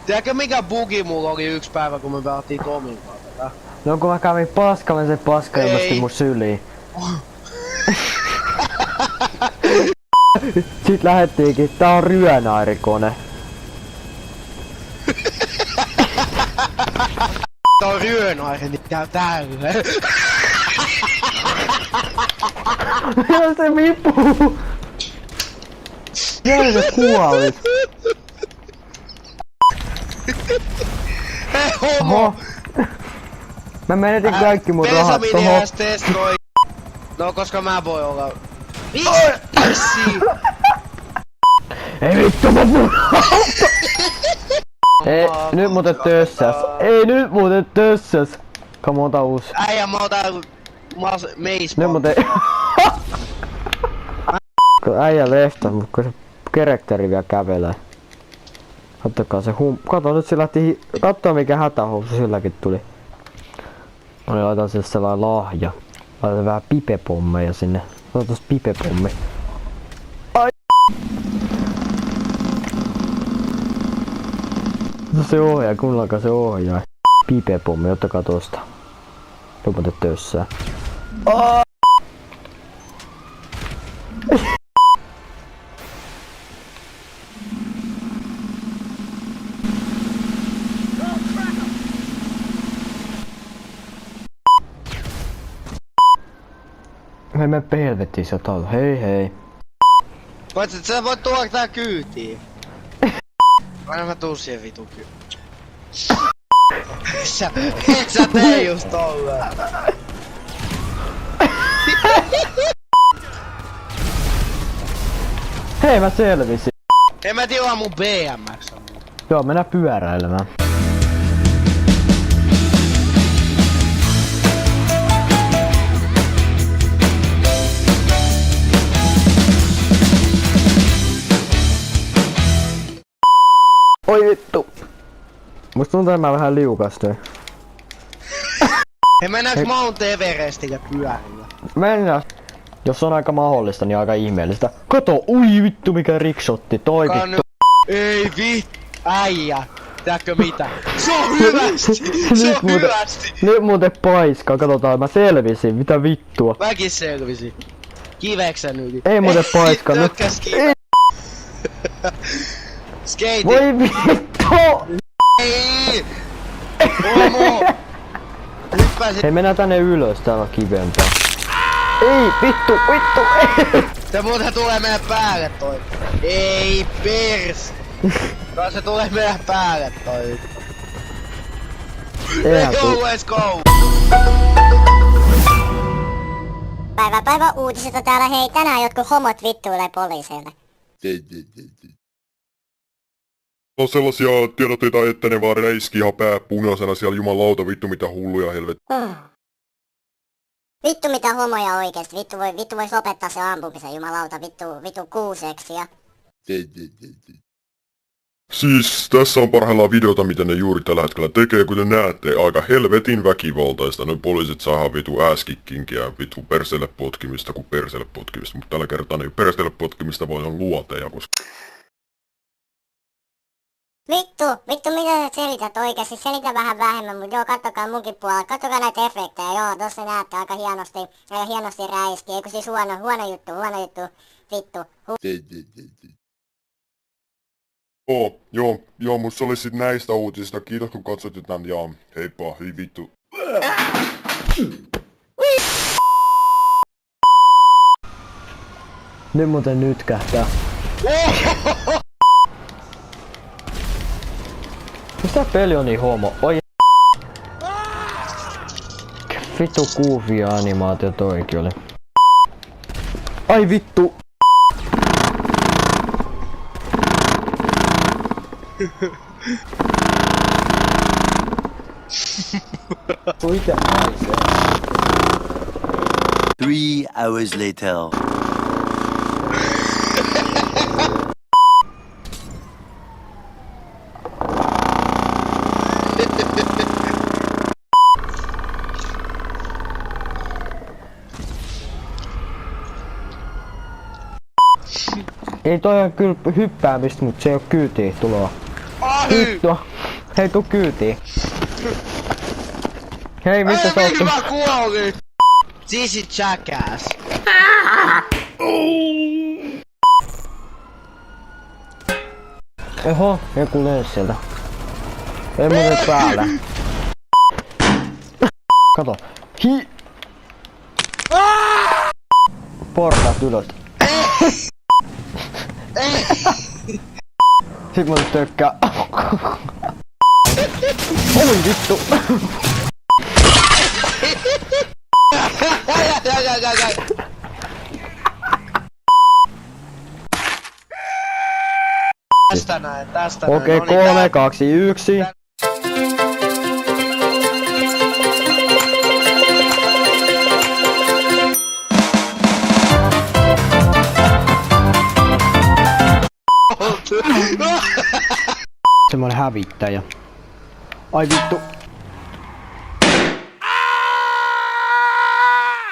Tiedätkö mikä bugi mulla oli yksi päivä kun me pelattiin Tomin kanssa? No kun mä kävin paskalle, se paska ilmestyi mun syliin. Sit lähettiinkin, tää on ryönairikone. Tää on ryönairi, niin käy täällä. Ja se vipuu! Ja se kuolis. Hei homo! Oho. Mä menetin kaikki mun rahat tohon. Bensamini testoi. No koska mä voin olla... Vissi! Ei vittu mä Ei, nyt muuten tössäs. Ei nyt muuten tössäs. Come on, ota uus. Äijä mä otan... Meispa. Nyt muuten... Kun äijä leftä, mut kun se karakteri vielä kävelee. Kattokaa se Kato nyt se lähti kattoo mikä hätähousu silläkin tuli. No niin, laitan sille sellainen lahja. Laitan vähän pipepommeja sinne. Laitan tosta pipepommi. Ai! Se ohjaa, kuunnelkaa se ohjaa. Pipepommi, ottakaa tosta. Nyt muuten tössää. Me mene helvettiin sieltä alla. Hei hei. Paitsi et sä voit tuoda tää kyytiin. Aina mä tuun siihen vitun kyytiin. Et sä tee just tolleen. Hei mä selvisin. En mä tilaa mun BMX on. Joo, mennään pyöräilemään. Oi vittu. Musta tuntuu, että mä vähän liukastuin. Hei mennäänkö Mount Everestille pyörillä? Mennään. Jos on aika mahdollista, niin aika ihmeellistä. Kato, ui vittu mikä riksotti, toi vittu. Ei vittu, äijä. Tiedätkö mitä? Se on hyvästi! Se on hyvästi! Nyt muuten paiskaa, katsotaan, mä selvisin, mitä vittua. Mäkin selvisin. Kiveksen yli. Ei muuten paiskaa, nyt. Skate! Voi vittu! Ei! Homo! Hyppäsit! Hei, mennään tänne ylös, täällä on kivempää. Ei, vittu, ei! Se muuten tulee meidän päälle toi. Ei pers! No se tulee meidän päälle toi. Eihän tuu. Let's go! Päivä uutisista täällä, hei tänään jotkut homot vittuilee poliiseille. On sellaisia tiedotteita ettenevää reiski ihan pää punaisena siellä jumalauta vittu mitä hulluja helvet. Vittu mitä homoja oikeesti, vittu vois lopettaa se ampumisen jumalauta, vittu kuuseksia. Siis tässä on parhaillaan videota mitä ne juuri tällä hetkellä tekee, kuten näette aika helvetin väkivaltaista. No poliisit saa vitu ääskikkinkiä vitu perseelle potkimista kuin perseelle potkimista, mutta tällä kertaa ne perseelle potkimista voi on luoteja, koska... Vittu mitä sä selität oikeesti, selitä vähän vähemmän, mut joo kattokaa munkin puolella, kattokaa näitä efektejä, joo tossa näette aika hienosti räiski, eiku siis huono juttu, vittu. Joo, mut se oli sit näistä uutisista, kiitos kun katsoitte tän ja heippa, hyi vittu. Nyt muuten nytkähtää. Mistä peli on niin homo? Oi vittu kuuvia animaatio toikin oli. Ai vittu! Mitä naisia? 3 hours later. Ei toi on kyllä hyppäämistä, mut se ei oo kyytiin tuloa. Vittu. Hei, tuu kyytiin. Hei, missä sä oot? Mä kuolin! Sisi jackass. Oho, joku löysi sieltä. Ei muuten päällä. Kato. Portaat ylös. Sit mä tökkää. Oi vittu. Tästä näin, tästä näin. Okei, 3, 2, 1. Semmoinen hävittäjä. Ai vittu.